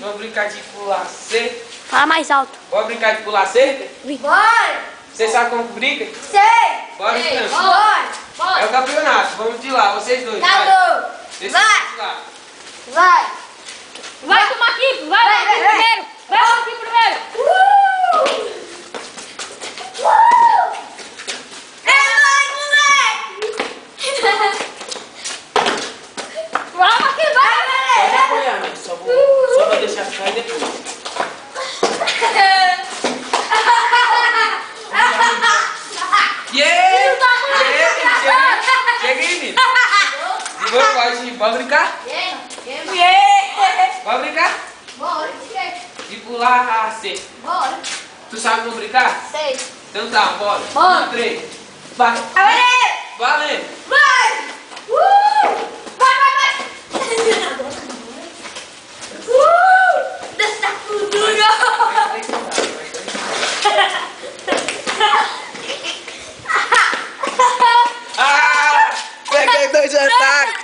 Vamos brincar de pular cerca. Fala mais alto. Bora brincar de pular cerca? Bora! Você sabe como brinca? Sei! Bora, criança. Bora! É o campeonato. Vamos de lá, vocês dois. Tá bom! Vocês Vai. de lá. Vai! Vai, tu Marquinhos. Vai, Marquinhos primeiro. Vai, Marquinhos primeiro. É nóis, moleque! Vai, Marquinhos, vai. Pode apoiar, né? Só vou deixar ficar depois. Yeah! Chega aí, menino. Vamos brincar? Vamos brincar? Bora! De pular a cerca. Bora! Tu sabe como brincar? Sei! Então tá, bora. Bora. 1, 3. Vai. Valendo. Vai! Vai! Dessa cultura! Ah! Peguei 2 otários.